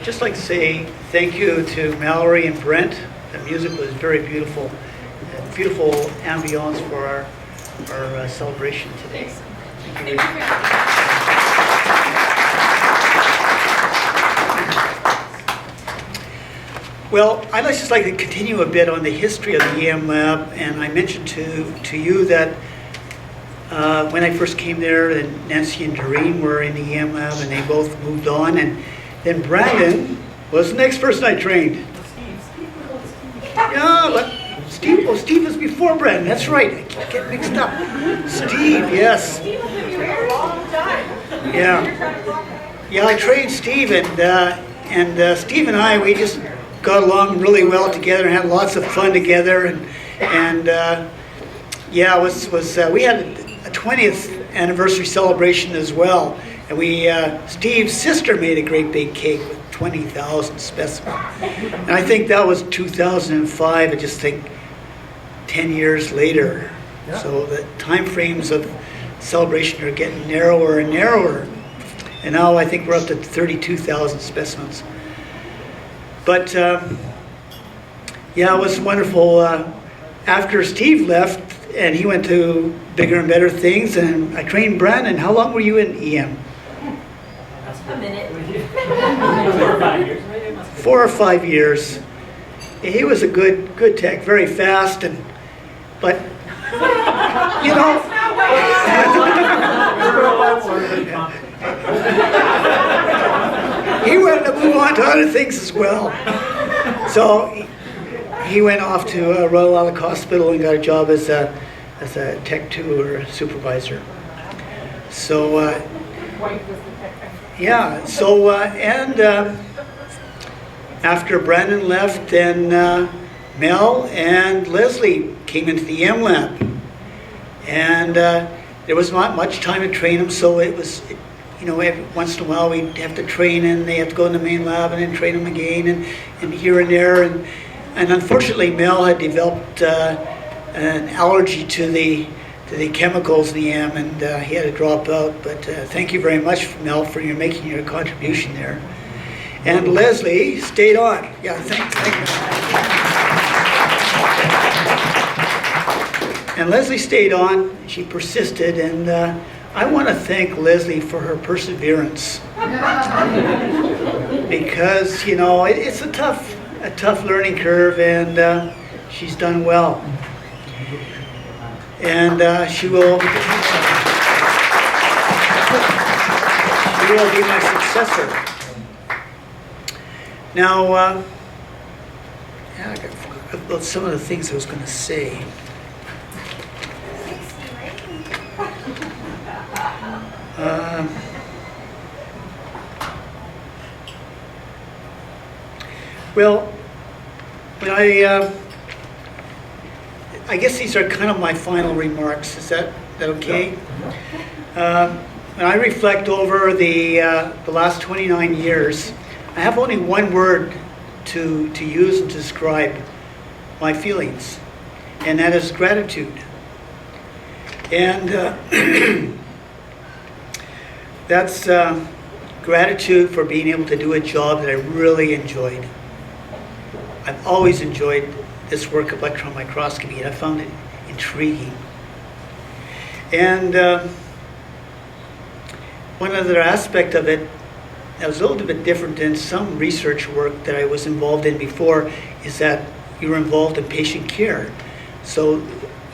just like to say thank you to Mallory and Brent. The music was very beautiful. Beautiful ambiance for our celebration today. Thank you. Well, I'd just like to continue a bit on the history of the EM Lab, and I mentioned to you that when I first came there, and Nancy and Doreen were in the EM Lab, and they both moved on, and then Brandon was the next person I trained. Yeah, but Steve was before Brandon. That's right. I get mixed up. Steve, yes. Yeah, I trained Steve, and Steve and I, we just got along really well together and had lots of fun together, and yeah, we had a 20th anniversary celebration as well, and Steve's sister made a great big cake with 20,000 specimens, and I think that was 2005. I just think 10 years later. Yeah. So the time frames of celebration are getting narrower and narrower, and now I think we're up to 32,000 specimens. But yeah, it was wonderful. After Steve left and he went to bigger and better things, and I trained Brandon. How long were you in EM? A minute. 4 or 5 years. 4 or 5 years. He was a good tech, very fast, but you know. He wanted to move on to other things as well. So he went off to Royal Alec Hospital and got a job as a Tech 2 or a supervisor. So yeah. So and after Brandon left, then Mel and Leslie came into the EM Lab, and there was not much time to train them, so it was. You know, every once in a while we'd have to train, and they have to go in the main lab and then train them again, and here and there. And unfortunately, Mel had developed an allergy to the chemicals in the EM, and he had to drop out. But thank you very much, Mel, for making your contribution there. And Leslie stayed on. Yeah, thank you. And Leslie stayed on. She persisted, and I want to thank Leslie for her perseverance, because you know it's a tough learning curve, and she's done well, and she will be my successor. Now, yeah, I forgot about some of the things I was going to say. Well, I guess these are kind of my final remarks. Is that okay? When I reflect over the last 29 years, I have only one word to use and describe my feelings, and that is gratitude. And that's gratitude for being able to do a job that I really enjoyed. I've always enjoyed this work of electron microscopy, and I found it intriguing. And one other aspect of it that was a little bit different than some research work that I was involved in before is that you were involved in patient care. So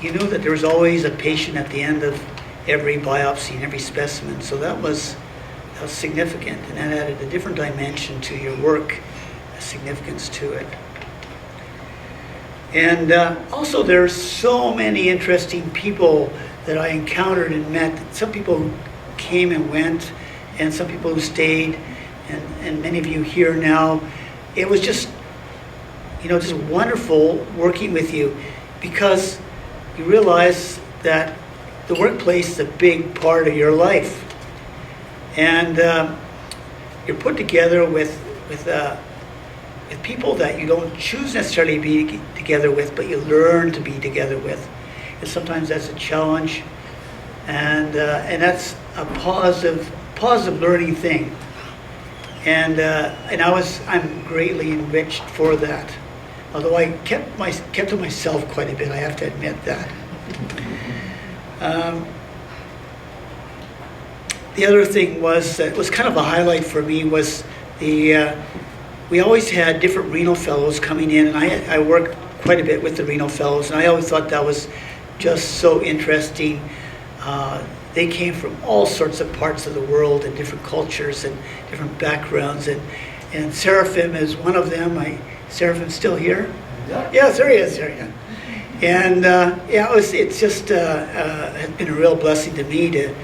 you knew that there was always a patient at the end of every biopsy and every specimen. So that was significant, and that added a different dimension to your work, a significance to it. And also there's so many interesting people that I encountered and met. Some people who came and went, and some people who stayed, and many of you here now. It was just, just wonderful working with you, because you realize that the workplace is a big part of your life. And you're put together with people that you don't choose necessarily to be together with, but you learn to be together with. And sometimes that's a challenge, and that's a positive learning thing. and I'm greatly enriched for that. Although I kept to myself quite a bit, I have to admit that. The other thing was that was kind of a highlight for me was we always had different renal fellows coming in, and I worked quite a bit with the renal fellows, and I always thought that was just so interesting. They came from all sorts of parts of the world and different cultures and different backgrounds, and Seraphim is one of them. Seraphim's still here? Yeah. Yes, there he is. There, yeah. And it's just has been a real blessing to me to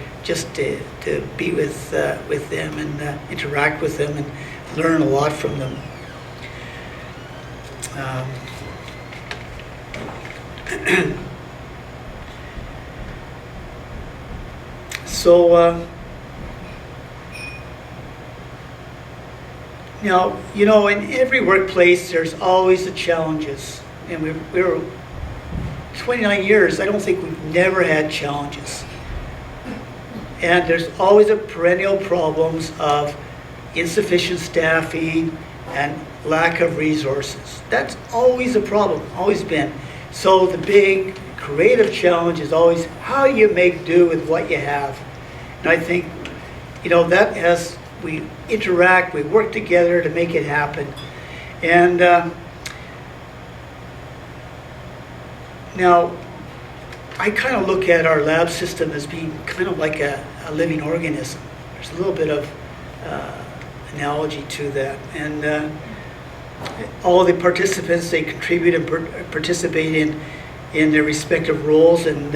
be with them and interact with them and learn a lot from them. So now, in every workplace, there's always the challenges, and we're 29 years. I don't think we've never had challenges. And there's always a perennial problems of insufficient staffing and lack of resources. That's always a problem, always been. So the big creative challenge is always how you make do with what you have. And I think, that as we interact, we work together to make it happen. And now, I kind of look at our lab system as being kind of like a living organism. There's a little bit of analogy to that. And all the participants, they contribute and participate in their respective roles, and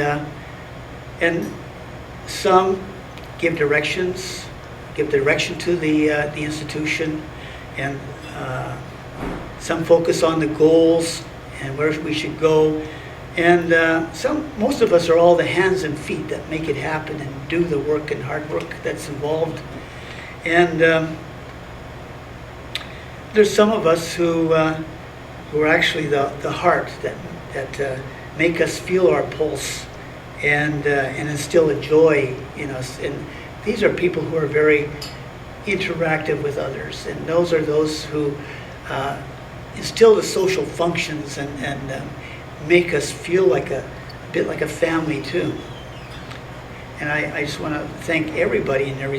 some give direction to the institution, and some focus on the goals and where we should go. And most of us are all the hands and feet that make it happen and do the work and hard work that's involved. And there's some of us who are actually the heart that make us feel our pulse and instill a joy in us. And these are people who are very interactive with others, and those are those who instill the social functions and make us feel a bit like a family too. And I just want to thank everybody in their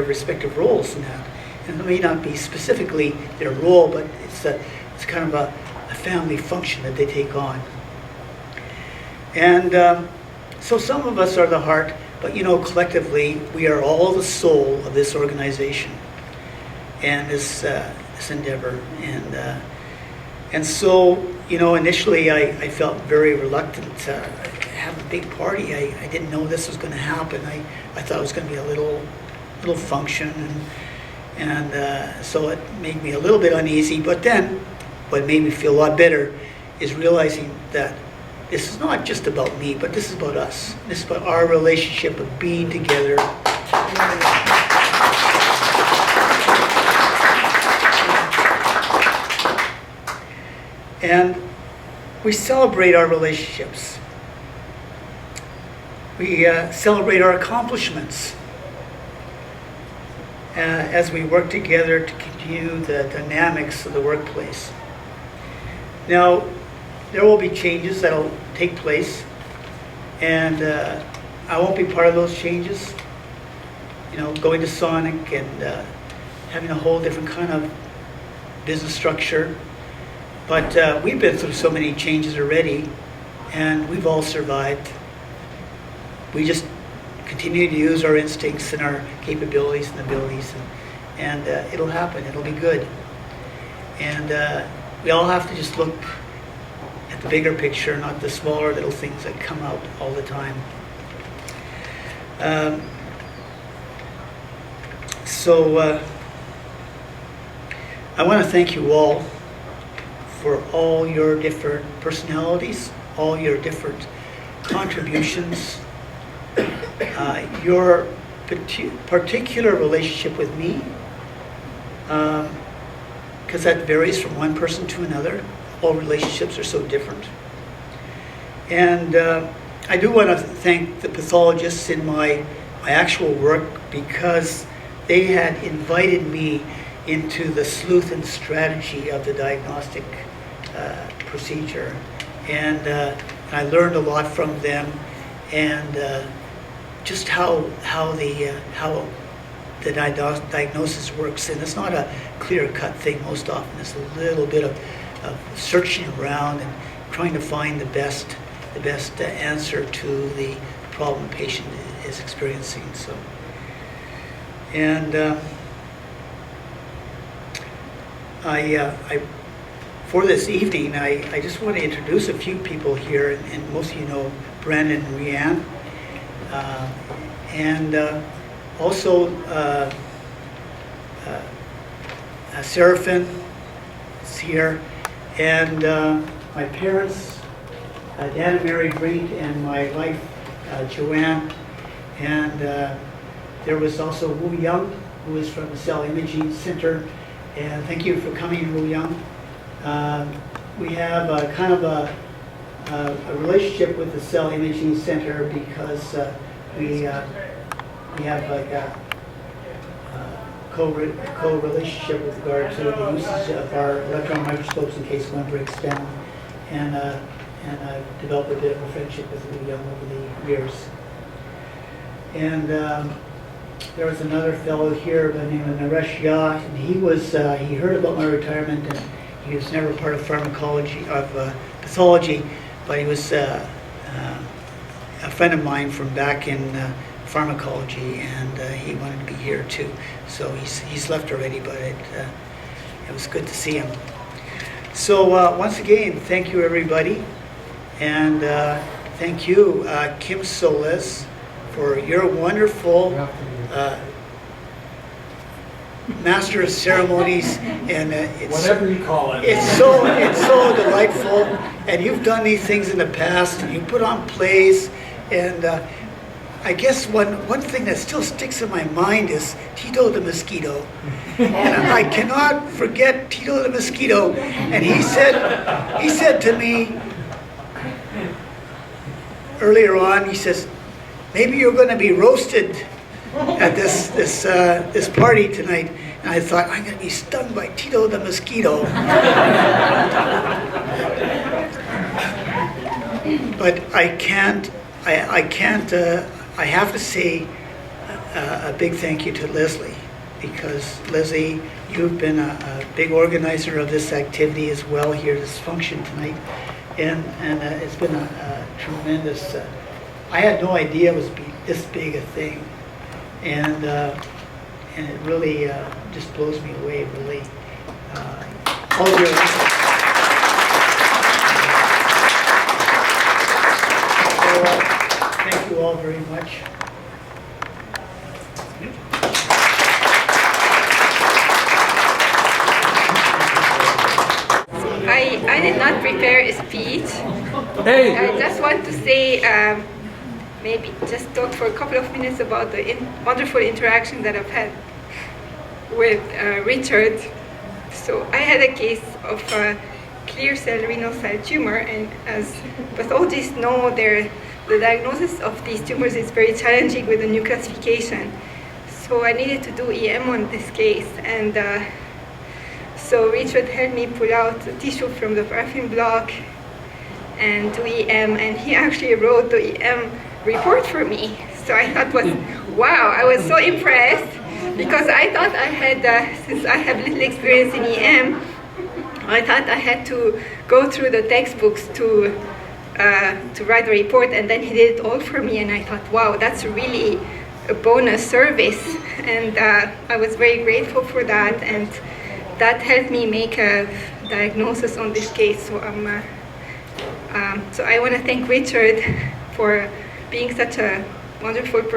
respective roles in that. And it may not be specifically their role, but it's kind of a family function that they take on. And so some of us are the heart, but collectively we are all the soul of this organization and this endeavor. And so, initially I felt very reluctant to have a big party. I didn't know this was going to happen. I thought it was going to be a little function, and so it made me a little bit uneasy. But then, what made me feel a lot better is realizing that this is not just about me, but this is about us. This is about our relationship of being together. And we celebrate our relationships. We celebrate our accomplishments as we work together to continue the dynamics of the workplace. Now, there will be changes that will take place, and I won't be part of those changes. Going to Sonic and having a whole different kind of business structure. But we've been through so many changes already, and we've all survived. We just continue to use our instincts and our capabilities and abilities, and it'll happen. It'll be good. And we all have to just look at the bigger picture, not the smaller little things that come out all the time. So I want to thank you all for all your different personalities, all your different contributions, your particular relationship with me, because that varies from one person to another. All relationships are so different. And I do want to thank the pathologists in my actual work, because they had invited me into the sleuth and strategy of the diagnostic procedure, and I learned a lot from them, and just how the diagnosis works. And it's not a clear-cut thing. Most often, it's a little bit of searching around and trying to find the best answer to the problem the patient is experiencing. So, and I for this evening, I just want to introduce a few people here, and most of you know Brandon and Rianne, and also Seraphin is here, and my parents, Dan and Mary Vriend, and my wife, Joanne, and there was also Wu Young, who is from the Cell Imaging Center, and thank you for coming, Wu Young. We have kind of a relationship with the Cell Imaging Center because we have like a co-relationship with regard to the usage of our electron microscopes in case one breaks down, and I've developed a bit of a friendship with Wu Young over the years. And there was another fellow here by the name of Naresh Yah, and he heard about my retirement, and he was never part of pathology, but he was a friend of mine from back in pharmacology, and he wanted to be here too. So he's left already, but it was good to see him. So once again, thank you everybody, and thank you Kim Solis for your wonderful Master of Ceremonies, and it's Whatever you call it. It's so delightful, and you've done these things in the past, and you put on plays, and I guess one thing that still sticks in my mind is Tito the Mosquito, and I cannot forget Tito the Mosquito, and he said to me earlier on, he says, maybe you're going to be roasted at this party tonight. And I thought, I'm going to be stung by Tito the Mosquito. But I have to say a big thank you to Leslie, because Leslie, you've been a big organizer of this activity as well here, this function tonight, and it's been a tremendous. I had no idea it was this big a thing, and it really just blows me away, really. All of your efforts. So, thank you all very much. I did not prepare a speech. Hey! I just want to say, maybe just talk for a couple of minutes about the wonderful interaction that I've had with Richard. So I had a case of clear cell renal cell tumor, and as pathologists know, the diagnosis of these tumors is very challenging with the new classification. So I needed to do EM on this case, and so Richard helped me pull out the tissue from the paraffin block and do EM, and he actually wrote the EM report for me. So I thought, wow, I was so impressed, because I thought I had, since I have little experience in EM, I thought I had to go through the textbooks to write the report, and then he did it all for me, and I thought, wow, that's really a bonus service, and I was very grateful for that, and that helped me make a diagnosis on this case. So so I want to thank Richard for being such a wonderful person.